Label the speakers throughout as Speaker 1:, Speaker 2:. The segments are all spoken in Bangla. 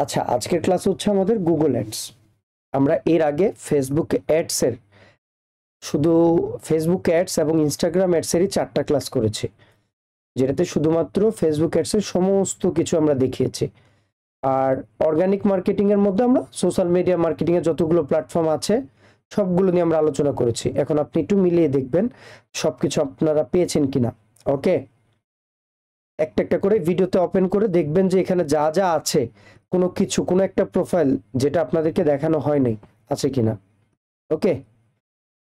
Speaker 1: আচ্ছা, আজকের ক্লাস হচ্ছে আমাদের গুগল অ্যাডস। আমরা এর আগে ফেসবুক অ্যাডস এর শুধু ফেসবুক অ্যাডস এবং ইনস্টাগ্রাম অ্যাডস এরই 4টা ক্লাস করেছি, যেটাতে শুধুমাত্র ফেসবুক অ্যাডস এর সমস্ত কিছু আমরা দেখিয়েছি। আর অর্গানিক মার্কেটিং এর মধ্যে আমরা সোশ্যাল মিডিয়া মার্কেটিং এর যতগুলো প্ল্যাটফর্ম আছে সবগুলো নিয়ে আমরা আলোচনা করেছি। এখন আপনি একটু মিলিয়ে দেখবেন সবকিছু আপনারা পেয়েছেন কিনা। ওকে, একটা একটা করে ভিডিওতে ওপেন করে দেখবেন যে এখানে যা যা আছে কোনো কিছু, কোনো একটা প্রোফাইল যেটা আপনাদেরকে দেখানো হয় নাই আছে কিনা। ওকে,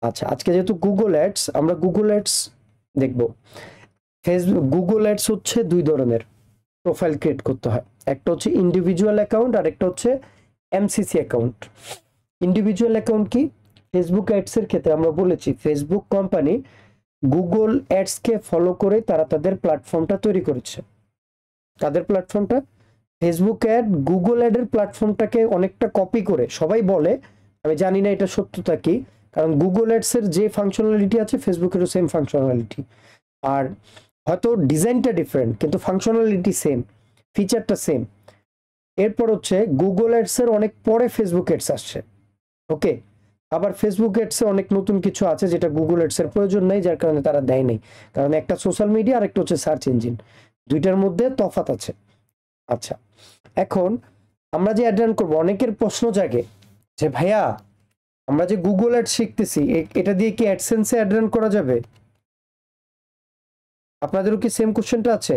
Speaker 1: আচ্ছা, আজকে যেহেতু গুগল অ্যাডস, আমরা গুগল অ্যাডস দেখব। ফেসবুক গুগল অ্যাডস হচ্ছে দুই ধরনের প্রোফাইল ক্রিয়েট করতে হয়, একটা হচ্ছে ইন্ডিভিজুয়াল অ্যাকাউন্ট আর একটা হচ্ছে এমসিসি অ্যাকাউন্ট। ইন্ডিভিজুয়াল অ্যাকাউন্ট কি? ফেসবুক অ্যাডস এর ক্ষেত্রে আমরা বলেছি ফেসবুক কোম্পানি গুগল অ্যাডস কে ফলো করে তারা তাদের প্ল্যাটফর্মটা তৈরি করেছে। তাদের প্ল্যাটফর্মটা ফেসবুক অ্যাড গুগল অ্যাডের প্ল্যাটফর্মটাকে অনেকটা কপি করে, সবাই বলে, আমি জানি না এটা সত্যতা কি, কারণ গুগল অ্যাডস এর যে ফাংশনালিটি আছে ফেসবুকেরও সেম ফাংশনালিটি, আর হয়তো ডিজাইনটা ডিফারেন্ট কিন্তু ফাংশনালিটি সেম, ফিচারটা সেম। এরপর হচ্ছে গুগল অ্যাডস এর অনেক পরে ফেসবুক অ্যাডস আসছে। ওকে, আবার ফেসবুক অ্যাডস এ অনেক নতুন কিছু আছে যেটা গুগল অ্যাডস এর প্রয়োজন নাই, যার কারণে তারা দেয় নাই, কারণ একটা সোশ্যাল মিডিয়া আর একটা হচ্ছে সার্চ ইঞ্জিন, দুইটার মধ্যে তফাৎ আছে। আচ্ছা, এখন আমরা যে অ্যাড রান করবো, অনেকের প্রশ্ন জাগে যে ভাইয়া আমরা যে গুগল অ্যাড শিখতেছি এটা দিয়ে কি অ্যাডসেন্সে অ্যাড রান করা যাবে? আপনাদেরও কি সেম কোশ্চেনটা আছে?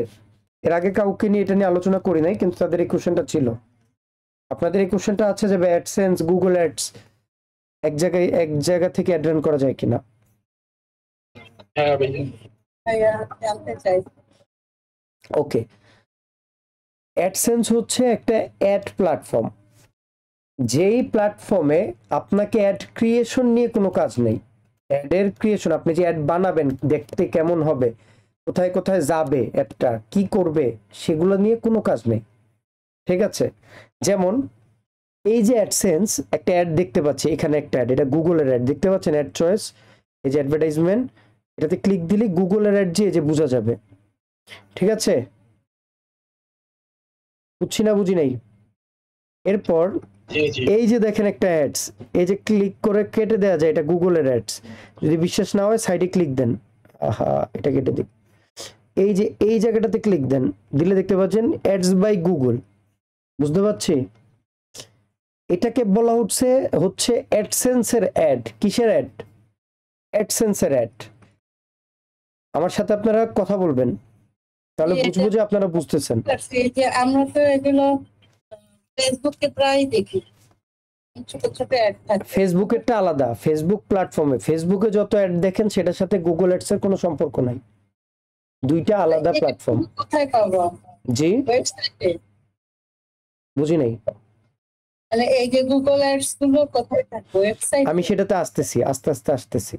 Speaker 1: এর আগে কাউকে নিয়ে এটা নিয়ে আলোচনা করি নাই, কিন্তু তাদের এই কোশ্চেনটা ছিল। আপনাদের এই কোশ্চেনটা আছে যে অ্যাডসেন্স গুগল অ্যাডস এক জায়গা থেকে অ্যাড রান করা যায় কিনা?
Speaker 2: হ্যাঁ ভাইয়া জানতে চাই।
Speaker 1: ওকে, অ্যাডসেন্স হচ্ছে একটা অ্যাড প্ল্যাটফর্ম, যেই প্ল্যাটফর্মে আপনাকে অ্যাড ক্রিয়েশন নিয়ে কোনো কাজ নেই। অ্যাডের ক্রিয়েশন, আপনি যে অ্যাড বানাবেন দেখতে কেমন হবে, কোথায় কোথায় যাবে, অ্যাডটা কি করবে, সেগুলো নিয়ে কোনো কাজ নেই। ঠিক আছে, যেমন এই যে অ্যাডসেন্স একটা অ্যাড দেখতে পাচ্ছি, এখানে একটা অ্যাড, এটা গুগলের অ্যাড দেখতে পাচ্ছেন, অ্যাড চয়েস, এই যে অ্যাডভার্টাইজমেন্ট, এটাতে ক্লিক দিলে গুগলের অ্যাড যে বোঝা যাবে। ঠিক আছে, বুঝছি না বুঝি নাই। এরপর এই যে দেখেন একটা অ্যাডস, এই যে ক্লিক করে কেটে দেওয়া যায়, এটা গুগলের অ্যাডস। যদি বিশ্বাস না হয় সাইডে ক্লিক দেন, আহা এটা কেটে দিই, এই যে এই জায়গাটাতে ক্লিক দেন, দিলে দেখতে পাচ্ছেন অ্যাডস বাই গুগল। বুঝতে পারছি, এটাকে বলা হচ্ছে অ্যাডসেন্সের অ্যাড। কিসের অ্যাড? অ্যাডসেন্সের অ্যাড। আমার সাথে আপনারা কথা বলবেন, তাহলে বুঝবো যে আপনারা বুঝতেছেন।
Speaker 2: আমরা তো এগুলো ফেসবুকে প্রায় দেখি, ছোট ছোট অ্যাড থাকে।
Speaker 1: ফেসবুকেরটা আলাদা, ফেসবুক প্ল্যাটফর্মে ফেসবুকে যত অ্যাড দেখেন সেটার সাথে গুগল অ্যাডস এর কোনো সম্পর্ক নাই, দুইটা আলাদা প্ল্যাটফর্ম।
Speaker 2: কোথায় পাবো?
Speaker 1: জি,
Speaker 2: ওয়েবসাইটে?
Speaker 1: বুঝি নাই।
Speaker 2: মানে এই যে গুগল অ্যাডস গুলো কোথায় থাকবে? ওয়েবসাইট?
Speaker 1: আমি সেটাতে আসতেছি, আস্তে আস্তে আসতেছি।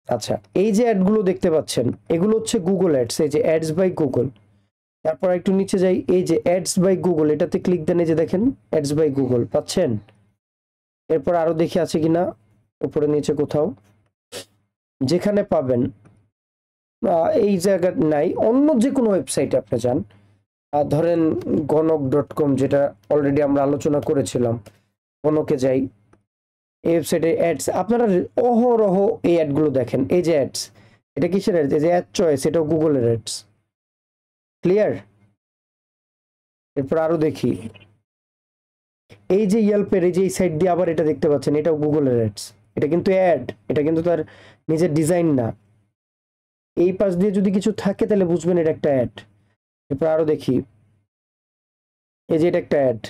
Speaker 1: আচ্ছা, এই যে অ্যাড গুলো দেখতে পাচ্ছেন এগুলো হচ্ছে গুগল অ্যাডস, এই যে অ্যাডস বাই গুগল। তারপর একটু নিচে যাই, এই যে অ্যাডস বাই গুগল, এটাতে ক্লিক দেন, এই যে দেখেন অ্যাডস বাই গুগল পাচ্ছেন। এরপর আরো দেখি আছে কিনা, উপরে নিচে কোথাও, যেখানে পাবেন এই জায়গা নাই, অন্য যে কোনো ওয়েবসাইটে আপনি যান, ধরেন গণক.com, যেটা অলরেডি আমরা আলোচনা করেছিলাম, গণকে যাই, এই ওয়েবসাইটে অ্যাডস, আপনারা অহরহ এই অ্যাডগুলো দেখেন। এই যে অ্যাডস, এটা কিসের অ্যাডস? এই যে অ্যাড চয়েস, এটাও গুগলের অ্যাডস। ক্লিয়ার? এরপর আরো দেখি, এই যে ইয়েলপের এই যে এই সাইড দিয়ে আবার এটা দেখতে পাচ্ছেন, এটাও গুগলের অ্যাডস। এটা কিন্তু অ্যাড, এটা কিন্তু তার নিজের ডিজাইন না। এই পাশ দিয়ে যদি কিছু থাকে তাহলে বুঝবেন এটা একটা অ্যাড। এরপর আরো দেখি, এই যে এটা একটা অ্যাড,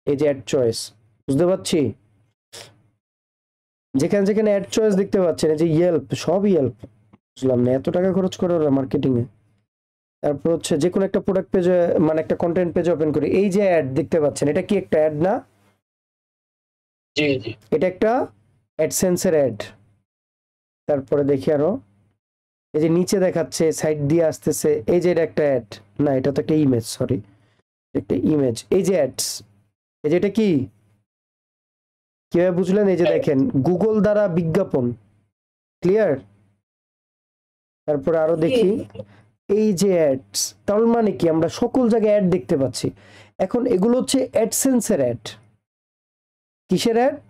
Speaker 1: এই যে অ্যাড চয়েস, বুঝতে পারছি। যেখানে যেখানে অ্যাড চয়েস দেখতে পাচ্ছেন, এই যে ইয়েলপ, সব ইয়েলপ। বুঝলাম না এত টাকা খরচ করে ওরা মার্কেটিং এ। তারপর হচ্ছে যে কোনো একটা প্রোডাক্ট পেজ, মানে একটা কন্টেন্ট পেজ ওপেন করি, এই যে অ্যাড দেখতে পাচ্ছেন, এটা কি একটা অ্যাড না?
Speaker 2: জি জি,
Speaker 1: এটা একটা অ্যাডসেন্সের অ্যাড। তারপরে দেখি আরো, এই যে নিচে দেখাচ্ছে সাইড দিয়ে আসতেছে, এই যে এটা একটা অ্যাড না, এটা তো একটা ইমেজ, সরি, একটা ইমেজ। এই যে অ্যাডস, এই যে এটা কি, কিভাবে বুঝলেন? এই যে দেখেন গুগল দ্বারা বিজ্ঞাপন। ক্লিয়ার? তারপরে আরো দেখি, এই যে অ্যাডস, তার মানে কি আমরা সকল জায়গায় অ্যাড দেখতে পাচ্ছি। এখন এগুলো হচ্ছে অ্যাডসেন্সের অ্যাড। কিসের অ্যাড?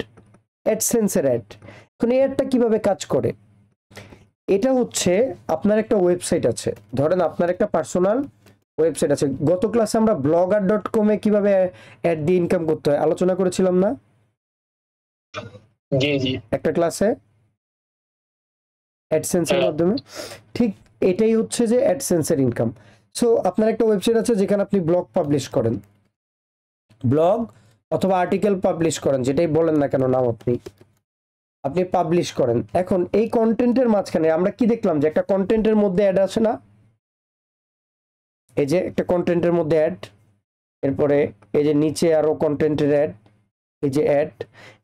Speaker 1: অ্যাডসেন্সের অ্যাড। এখন এই অ্যাডটা কিভাবে কাজ করে? এটা হচ্ছে আপনার একটা ওয়েবসাইট আছে, ধরেন আপনার একটা পার্সোনাল ওয়েবসাইট আছে। গত ক্লাসে আমরা blogger.com এ কিভাবে অ্যাড দিয়ে ইনকাম করতে হয় আলোচনা করেছিলাম না?
Speaker 3: জি জি
Speaker 1: একটা ক্লাসে অ্যাডসেন্সের মাধ্যমে। ঠিক এটাই হচ্ছে যে অ্যাডসেন্সের ইনকাম। সো আপনার একটা ওয়েবসাইট আছে যেখানে আপনি ব্লগ পাবলিশ করেন, ব্লগ অথবা আর্টিকেল পাবলিশ করেন, যেটাই বলেন না কেন নাম, আপনি পাবলিশ করেন। এখন এই কন্টেন্টের মাঝখানে আমরা কি দেখলাম যে একটা কন্টেন্টের মধ্যে অ্যাড আছে না? এই যে একটা কন্টেন্টের মধ্যে অ্যাড, এরপরে এই যে নিচে আরো কন্টেন্টের অ্যাড, এই যে অ্যাড।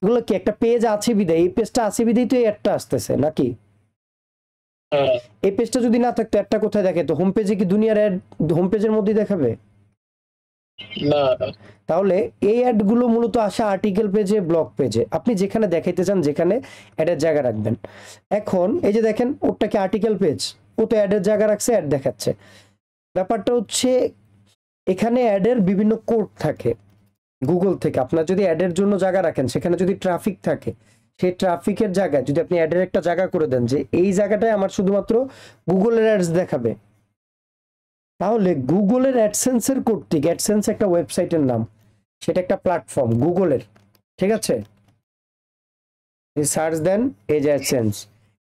Speaker 1: এগুলো কি একটা পেজ আছে বিদায়, এই পেজটা আছে বিদায় তো এই অ্যাডটা আসতেছে নাকি? এই পেজটা যদি না থাকতো অ্যাডটা কোথায় দেখে? তো হোম পেজে কি দুনিয়ার অ্যাড হোম পেজের মধ্যেই দেখাবে?
Speaker 3: না।
Speaker 1: তাহলে এই অ্যাডগুলো মূলত আসে আর্টিকেল পেজে, ব্লগ পেজে, আপনি যেখানে দেখাইতে চান যেখানে অ্যাডের জায়গা রাখবেন। এখন এই যে দেখেন ওটা কি আর্টিকেল পেজ, ও তো অ্যাডের জায়গা রাখছে, অ্যাড দেখাচ্ছে। ব্যাপারটা হচ্ছে এখানে অ্যাডের বিভিন্ন কোড থাকে গুগল থেকে। আপনার যদি অ্যাডের জন্য জায়গা রাখেন, সেখানে যদি ট্রাফিক থাকে, সেই ট্রাফিকের জায়গায় যদি আপনি অ্যাডের একটা জায়গা করে দেন যে এই জায়গাটায় আমার শুধুমাত্র গুগলের অ্যাডস দেখাবে, তাহলে গুগলের অ্যাডসেন্সের কোড থেকে, অ্যাডসেন্স একটা ওয়েবসাইটের নাম, সেটা একটা প্ল্যাটফর্ম গুগলের, ঠিক আছে? সার্চ দেন এই যে অ্যাডসেন্স,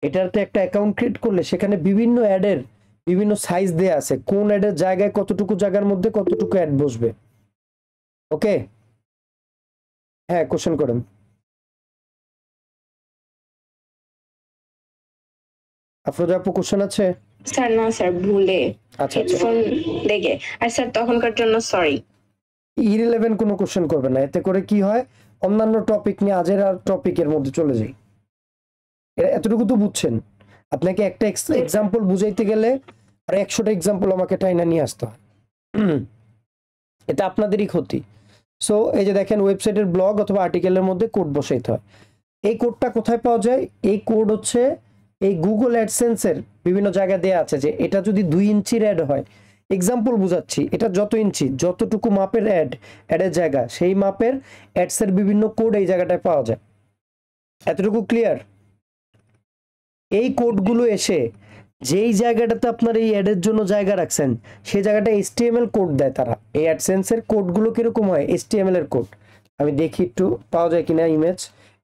Speaker 1: এটাতে একটা অ্যাকাউন্ট ক্রিয়েট করলে সেখানে বিভিন্ন অ্যাডের বিভিন্ন সাইজ দেয়া আছে, কোন অ্যাডের জায়গায় কতটুকু জায়গার মধ্যে কতটুকু অ্যাড বসবে। ওকে, হ্যাঁ কোশ্চেন করেন। আফরোজা আপু কোশ্চেন আছে?
Speaker 4: স্যার না স্যার, ভুলে
Speaker 1: আচ্ছা আচ্ছা,
Speaker 4: হেডফোন দেখে। আর স্যার তখনকার জন্য সরি।
Speaker 1: ইররিলেভেন্ট কোনো কোশ্চেন করবে না, এতে করে কি হয় অন্যান্য টপিক নিয়ে আজের আর টপিকের মধ্যে চলে যাই। এতটুকু তো বুঝছেন? আপনাকে একটা এক্সাম্পল বুঝাইতে গেলে আর 100টা এক্সাম্পল আমাকে টাইনা নিয়ে আসতে হয়, এটা আপনাদেরই ক্ষতি। সো এই যে দেখেন ওয়েবসাইটের ব্লগ অথবা আর্টিকেলের মধ্যে কোড বসাইতে হয়। এই কোডটা কোথায় পাওয়া যায়? এই কোড হচ্ছে এই গুগল অ্যাডসেন্সের বিভিন্ন জায়গায় দেয়া আছে যে এটা যদি 2 ইঞ্চির অ্যাড হয়, এক্সাম্পল বুঝাচ্ছি, এটা যত ইঞ্চি যতটুকু মাপের অ্যাডের জায়গা, সেই মাপের অ্যাডসের বিভিন্ন কোড এই জায়গাটায় পাওয়া যায়। এতটুকু ক্লিয়ার? এই কোডগুলো এসে যেই জায়গাটাতে আপনার এই অ্যাডের জন্য জায়গা রাখছেন সেই জায়গাটা HTML কোড দেয় তারা। এই অ্যাডসেন্সের কোডগুলো কিরকম হয়? HTML এর কোড। আমি দেখি একটু পাওয়া যায় কিনা image,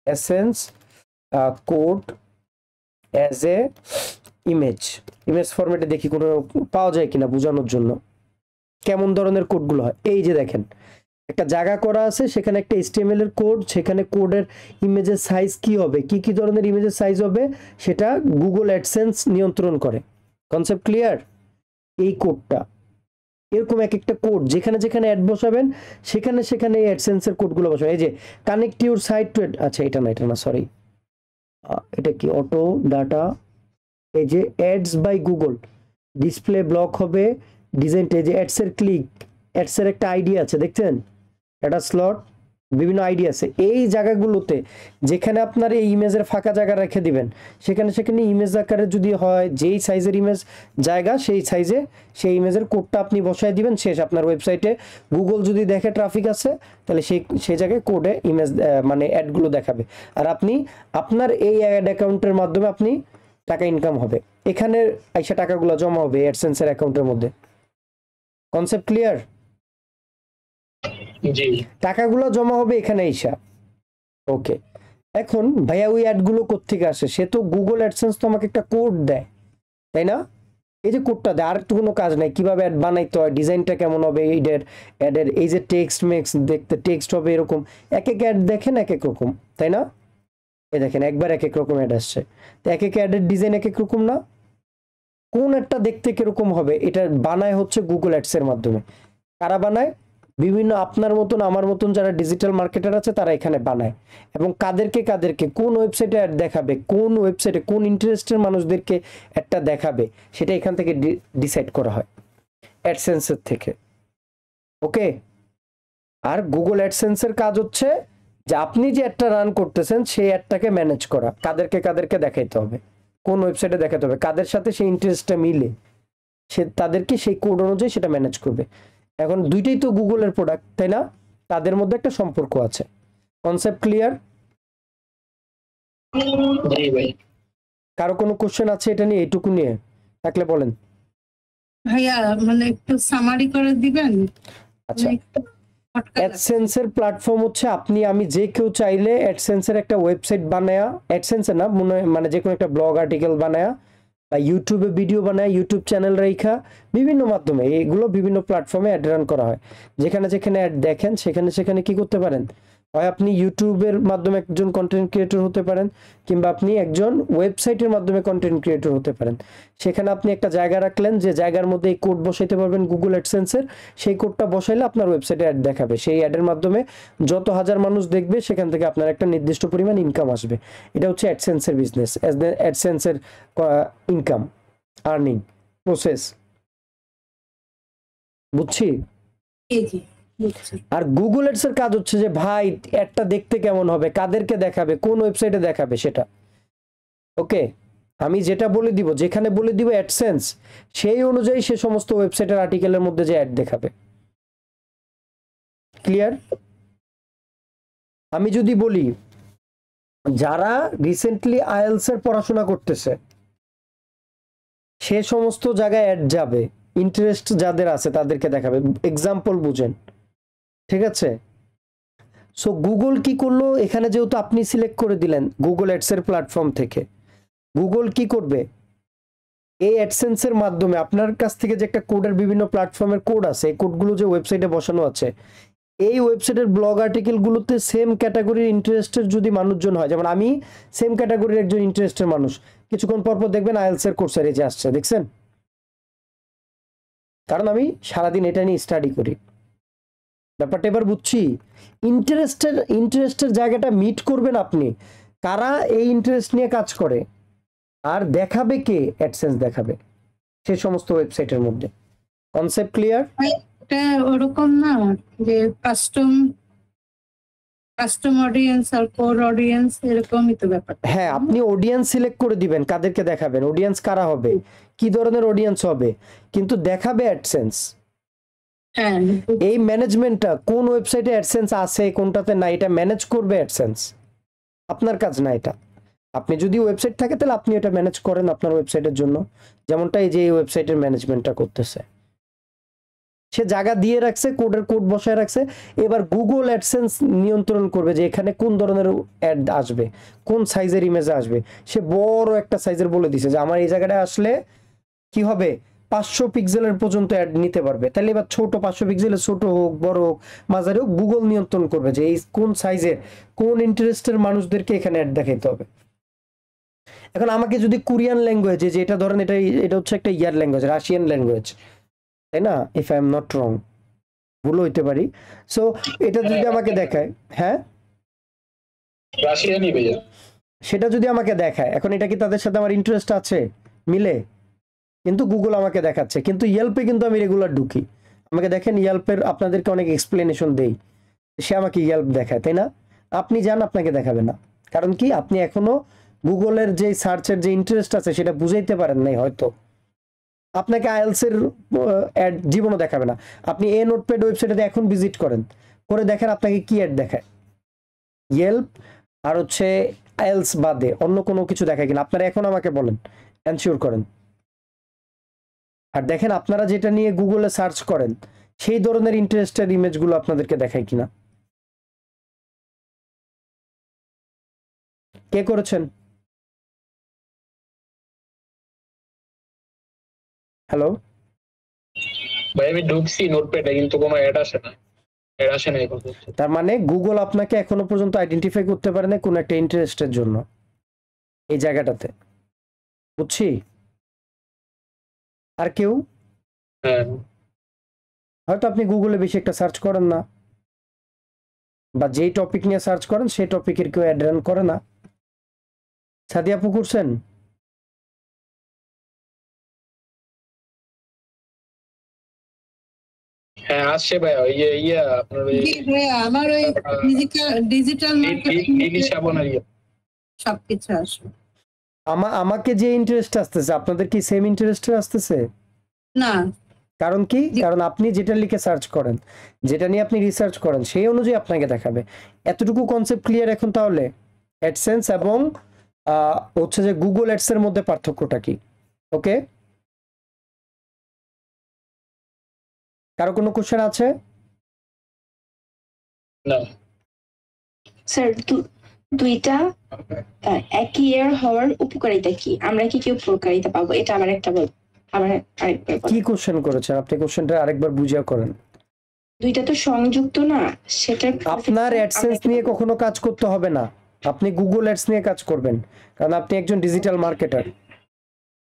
Speaker 1: AdSense code as a image ফরম্যাটে দেখি কোনো পাওয়া যায় কিনা বোঝানোর জন্য কেমন ধরনের কোডগুলো হয়। এই যে দেখেন একটা জায়গা করা আছে, সেখানে একটা HTML এর কোড, সেখানে কোডের ইমেজের সাইজ কি হবে, কি কি ধরনের ইমেজের সাইজ হবে, সেটা গুগল অ্যাডসেন্স নিয়ন্ত্রণ করে। Concept clear? এই কোডটা এরকম এক একটা কোড যেখানে যেখানে অ্যাড বসাবেন সেখানে সেখানে এই অ্যাডসেন্সের কোডগুলো বসাবেন। এই যে কানেক্ট ইউর সাইট টু, আচ্ছা এটা না সরি, এটা কি অটো ডাটা, এই যে ads by Google, display block হবে, ডিজাইনটা এই যে অ্যাডসের ক্লিক, অ্যাডসের একটা আইডি আছে দেখছেন, একটা স্লট, বিভিন্ন আইডি আছে। এই জায়গাগুলোতে যেখানে আপনার এই ইমেজের ফাঁকা জায়গা রেখে দিবেন, সেখানে সেখানে ইমেজ আকারে যদি হয় যেই সাইজের ইমেজ জায়গা, সেই সাইজে সেই ইমেজের কোডটা আপনি বসায় দিবেন, শেষ। আপনার ওয়েবসাইটে গুগল যদি দেখে ট্রাফিক আছে, তাহলে সেই জায়গায় কোডে ইমেজ মানে অ্যাডগুলো দেখাবে, আর আপনি আপনার এই অ্যাড অ্যাকাউন্টের মাধ্যমে আপনি টাকা ইনকাম হবে, এখানে আইসা টাকাগুলো জমা হবে অ্যাডসেন্সের অ্যাকাউন্টের মধ্যে। Concept clear?
Speaker 3: জি
Speaker 1: টাকাগুলো জমা হবে এখানে আইসা। ওকে, এখন ভাইয়া ওই অ্যাডগুলো কোত্থেকে আসে? সে তো গুগল অ্যাডসেন্স তো আমাকে একটা কোড দেয়, তাই না? এই যে কোডটা দেয়, আর তো কোনো কাজ নাই, কিভাবে অ্যাড বানাইতে হয়, ডিজাইনটা কেমন হবে, অ্যাডের এই যে টেক্সট মেক্স, দেখতে টেক্সট হবে এরকম, এক এক অ্যাড দেখেন এক এক রকম, তাই না? এই দেখেন একবার এক এক রকম অ্যাড আসছে, তো এক এক অ্যাডের ডিজাইন এক এক রকম না? কোন একটা দেখতে কিরকম হবে এটা বানায় হচ্ছে গুগল অ্যাডসের মাধ্যমে। কারা বানায়? বিভিন্ন আপনার মতন আমার মতন যারা ডিজিটাল মার্কেটার আছে তারা এখানে বানায়, এবং কাদেরকে কোন ওয়েবসাইটে অ্যাড দেখাবে, কোন ওয়েবসাইটে কোন ইন্টারেস্টের মানুষদেরকে অ্যাডটা দেখাবে, সেটা এখান থেকে ডিসাইড করা হয় অ্যাডসেন্সের থেকে। ওকে, আর গুগল অ্যাডসেন্সের কাজ হচ্ছে যে আপনি যে অ্যাডটা রান করতেছেন সেই অ্যাডটাকে ম্যানেজ করা, কাদেরকে দেখাইতে হবে, কোন ওয়েবসাইটে দেখাতে হবে, কাদের সাথে সেই ইন্টারেস্টটা মিলে সে তাদেরকে সেই কোড অনুযায়ী সেটা ম্যানেজ করবে। এখন দুইটাই তো গুগলের প্রোডাক্ট, তাই না? তাদের মধ্যে একটা সম্পর্ক আছে। Concept clear?
Speaker 3: জি ভাই।
Speaker 1: কারো কোনো কোশ্চেন আছে এটা নিয়ে, এইটুকু নিয়ে থাকলে বলেন।
Speaker 2: ভাইয়া মানে একটু সামারি করে দিবেন।
Speaker 1: আচ্ছা,
Speaker 2: মানে একটু শর্টকাট
Speaker 1: অ্যাডসেন্সের প্ল্যাটফর্ম হচ্ছে আপনি আমি যে কেউ চাইলে অ্যাডসেন্সের একটা ওয়েবসাইট বানায়া, অ্যাডসেন্সের না মানে যে কোনো একটা ব্লগ আর্টিকেল বানায়া বা ইউটিউবে ভিডিও বানায়, ইউটিউব চ্যানেল রেখা বিভিন্ন মাধ্যমে, এগুলো বিভিন্ন প্ল্যাটফর্মে অ্যাড রান করা হয়। যেখানে যেখানে অ্যাড দেখেন সেখানে সেখানে কি করতে পারেন, হয় আপনি ইউটিউবের মাধ্যমে একজন কন্টেন্ট ক্রিয়েটর হতে পারেন, কিংবা আপনি একজন ওয়েবসাইটের মাধ্যমে কন্টেন্ট ক্রিয়েটর হতে পারেন। সেখানে আপনি একটা জায়গা রাখলেন, যে জায়গার মধ্যে এই কোড বসাইতে পারবেন গুগল অ্যাডসেন্সের, সেই কোডটা বসাইলে আপনার ওয়েবসাইটে অ্যাড দেখাবে। সেই অ্যাডের মাধ্যমে যত হাজার মানুষ দেখবে সেখান থেকে আপনার একটা নির্দিষ্ট পরিমাণ ইনকাম আসবে। এটা হচ্ছে অ্যাডসেন্সের বিজনেস, অ্যাডসেন্সের ইনকাম আর্নিং প্রসেস। বুঝছি?
Speaker 2: জি জি বুঝছি।
Speaker 1: আর গুগল অ্যাডস এর কাজ হচ্ছে যে ভাই অ্যাডটা দেখতে কেমন হবে, কাদেরকে দেখাবে, কোন ওয়েবসাইটে দেখাবে সেটা। ওকে, আমি যেটা বলে দিব, যেখানে বলে দিব অ্যাডসেন্স, সেই অনুযায়ী সে সমস্ত ওয়েবসাইটের আর্টিকেলের মধ্যে যে অ্যাড দেখাবে। ক্লিয়ার? আমি যদি বলি যারা রিসেন্টলি আইএলটিএস এর পড়াশোনা করতেছে, সে সমস্ত জায়গায় অ্যাড যাবে, ইন্টারেস্ট যাদের আছে তাদেরকে দেখাবে। এক্সাম্পল বুঝেন, ঠিক আছে? সো গুগল কি করলো, এখানে যেহেতু আপনি সিলেক্ট করে দিলেন গুগল অ্যাডস এর প্ল্যাটফর্ম থেকে, গুগল কি করবে, এই অ্যাডসেন্সের মাধ্যমে আপনার কাছ থেকে যে একটা কোডের বিভিন্ন প্ল্যাটফর্মের কোড আছে, এই কোডগুলো যে ওয়েবসাইটে বসানো আছে, এই ওয়েবসাইটের ব্লগ আর্টিকেল গুলোতে সেম ক্যাটাগরির ইন্টারেস্টের যদি মানুষজন হয়, যেমন আমি সেম ক্যাটাগরির একজন ইন্টারেস্টের মানুষ, কিছুক্ষণ পর পর দেখবেন আইএলটিএস এর কোর্সের এই যে আসছে, দেখছেন? কারণ আমি সারাদিন এটা নিয়ে স্টাডি করি। ব্যাপারটা এবার বুঝছি। ইন্টারেস্টের জায়গাটা মিট করবেন আপনি, কারা এই ইন্টারেস্ট নিয়ে কাজ করে, আর দেখাবে কে, অ্যাডসেন্স দেখাবে সে সমস্ত ওয়েবসাইটের মধ্যে। Concept clear?
Speaker 2: এটা ওরকম না যে কাস্টম অডিয়েন্স আর কোর অডিয়েন্স এরকমই তো ব্যাপার।
Speaker 1: হ্যাঁ, আপনি অডিয়েন্স সিলেক্ট করে দিবেন কাদেরকে দেখাবেন, অডিয়েন্স কারা হবে, কি ধরনের অডিয়েন্স হবে, কিন্তু দেখাবে অ্যাডসেন্স।
Speaker 2: হ্যাঁ
Speaker 1: এই ম্যানেজমেন্টটা কোন ওয়েবসাইটে অ্যাডসেন্স আছে কোনটাতে না, এটা ম্যানেজ করবে অ্যাডসেন্স, আপনার কাজ না এটা। আপনি যদি ওয়েবসাইট থাকে তাহলে আপনি এটা ম্যানেজ করেন আপনার ওয়েবসাইটের জন্য, যেমনটা এই যে এই ওয়েবসাইটের ম্যানেজমেন্টটা করতেছে। সে জায়গা দিয়ে রাখছে, কোডের কোড বসায় রাখছে, এবার গুগল অ্যাডসেন্স নিয়ন্ত্রণ করবে যে এখানে কোন ধরনের অ্যাড আসবে, কোন সাইজের ইমেজ আসবে। সে বড় একটা সাইজের বলে দিছে যে আমার এই জায়গাটা আসলে কি হবে, 500 পিক্সেলের পর্যন্ত অ্যাড নিতে পারবে। তাহলে এবার ছোট 500 পিক্সেলের, ছোট হোক বড় হোক মাঝারি হোক, গুগল নিয়ন্ত্রণ করবে যে এই কোন সাইজের কোন ইন্টারেস্টের মানুষদেরকে এখানে অ্যাড দেখাইতে হবে। এখন আমাকে যদি কোরিয়ান ল্যাঙ্গুয়েজে, যে এটা ধরেন এটা হচ্ছে একটা ইয়ার ল্যাঙ্গুয়েজ, রাশিয়ান ল্যাঙ্গুয়েজ, তাই না? If I am not wrong, ভুল হইতে পারি। সো এটা যদি আমাকে দেখায়, হ্যাঁ
Speaker 3: রাশিয়ানই ভাইয়া।
Speaker 1: সেটা যদি আমাকে দেখায়, এখন এটা কি তাদের সাথে আমার ইন্টারেস্ট আছে, মিলে? কিন্তু গুগল আমাকে দেখাচ্ছে, কিন্তু ইয়েল্পে কিন্তু আমি রেগুলার ঢুকি, আমাকে দেখেন ইয়েল্পের আপনাদেরকে অনেক এক্সপ্লেনেশন দেই, সে আমাকে ইয়েল্প দেখায়, তাই না? আপনি যান, আপনাকে দেখাবে না। কারণ কি, আপনি এখনো গুগলের যে সার্চের যে ইন্টারেস্ট আছে সেটা বুঝাইতে পারেন নাই হয়তো। আপনাকে আইএলটিএস এর অ্যাড জীবনও দেখাবে না। আপনি এ নোটপ্যাড ওয়েবসাইটে এখন ভিজিট করেন, করে দেখেন আপনাকে কি অ্যাড দেখায়, ইয়েল্প আর হচ্ছে আইএলটিএস বাদে অন্য কোনো কিছু দেখায় কিনা, আপনারা এখন আমাকে বলেন, এনশিওর করেন। আর দেখেন আপনারা যেটা নিয়ে গুগলে সার্চ করেন সেই ধরনের ইন্টারেস্টেড ইমেজগুলো আপনাদেরকে দেখায় কিনা। কে করেছেন? হ্যালো
Speaker 3: ভাই আমি ঢুকছি নোটপ্যাডে কিন্তু কোনো অ্যাড আসে না, অ্যাড আসে না এখন পর্যন্ত।
Speaker 1: তার মানে গুগল আপনাকে এখনো পর্যন্ত আইডেন্টিফাই করতে পারে না কোন একটা ইন্টারেস্টের জন্য এই জায়গাটাতে। বুঝছি? আর কেউ?
Speaker 3: হ্যাঁ
Speaker 1: হয়তো আপনি গুগলে বেশি একটা সার্চ করেন না, বা যেই টপিক নিয়ে সার্চ করেন সেই টপিকের কেউ অ্যাড রান করে না। সাদিয়া আপু করছেন?
Speaker 3: হ্যাঁ আসছে ভাইয়া, ওই যে ইয়া আপনার ওই
Speaker 2: জি ভাইয়া, আমার ওই ডিজিটাল মার্কেটিং
Speaker 3: লিলি সাবন আর ইয়া
Speaker 2: সবকিছু আসবে।
Speaker 1: আমাকে যে ইন্টারেস্ট আসতেছে আপনাদের কি সেম ইন্টারেস্ট আসতেছে?
Speaker 2: না
Speaker 1: কারণ কি? কারণ আপনি যেটা লিখে সার্চ করেন, যেটা নিয়ে আপনি রিসার্চ করেন, সেই অনুযায়ী আপনাকে দেখাবে। এতটুকু কনসেপ্ট ক্লিয়ার এখন? তাহলে অ্যাডসেন্স এবং হচ্ছে যে গুগল অ্যাডস এর মধ্যে পার্থক্যটা কি? ওকে, কারো কোনো কোশ্চেন আছে?
Speaker 3: না।
Speaker 4: স্যার দুইটা একই ইয়ার হওয়ার উপকারিতা কি? আমরা কি উপকারিতা পাবো? এটা আবার একটা বল, আবার আরেকবার বল।
Speaker 1: কি কোশ্চেন করেছেন আপনি? কোশ্চেনটা আরেকবার বুঝিয়ে করেন।
Speaker 4: দুইটা তো সংযুক্ত না, সেটা
Speaker 1: আপনার অ্যাডসেন্স নিয়ে কখনো কাজ করতে হবে না, আপনি গুগল অ্যাডস নিয়ে কাজ করবেন, কারণ আপনি একজন ডিজিটাল মার্কেটার।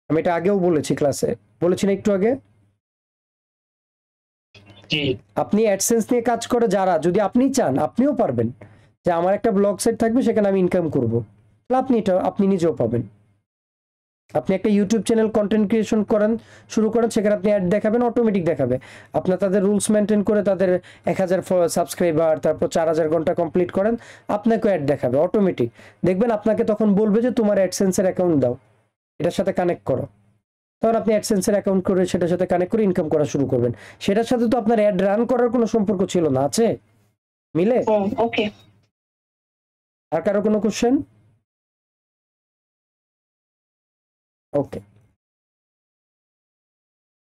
Speaker 1: আমি এটা আগেও বলেছি, ক্লাসে বলেছি না একটু আগে?
Speaker 3: জি।
Speaker 1: আপনি অ্যাডসেন্স নিয়ে কাজ করে যারা, যদি আপনি চান আপনিও পারবেন যে আমার একটা ব্লগ সাইট থাকবে, সেখানে আমি ইনকাম করব, তাহলে আপনি নিজেও পাবেন। আপনি একটা ইউটিউব চ্যানেল কন্টেন্ট ক্রিয়েশন শুরু করেন, সেখানে আপনি অ্যাড দেখাবেন, অটোমেটিক দেখাবে। আপনার তাদের রুলস মেনটেন করে তাদের 1000 সাবস্ক্রাইবার, তারপর 4000 ঘন্টা কমপ্লিট করেন, আপনাকেও অ্যাড দেখাবে অটোমেটিক। দেখবেন আপনাকে তখন বলবে যে তোমার অ্যাডসেন্সের অ্যাকাউন্ট দাও, এটার সাথে কানেক্ট করো। তখন আপনি অ্যাডসেন্সের অ্যাকাউন্ট করে সেটার সাথে কানেক্ট করে ইনকাম করা শুরু করবেন। সেটার সাথে তো আপনার অ্যাড রান করার কোনো সম্পর্ক ছিল না, আছে মিলে?
Speaker 4: ওকে।
Speaker 1: আর কারো কোনো কোশ্চেন? ওকে।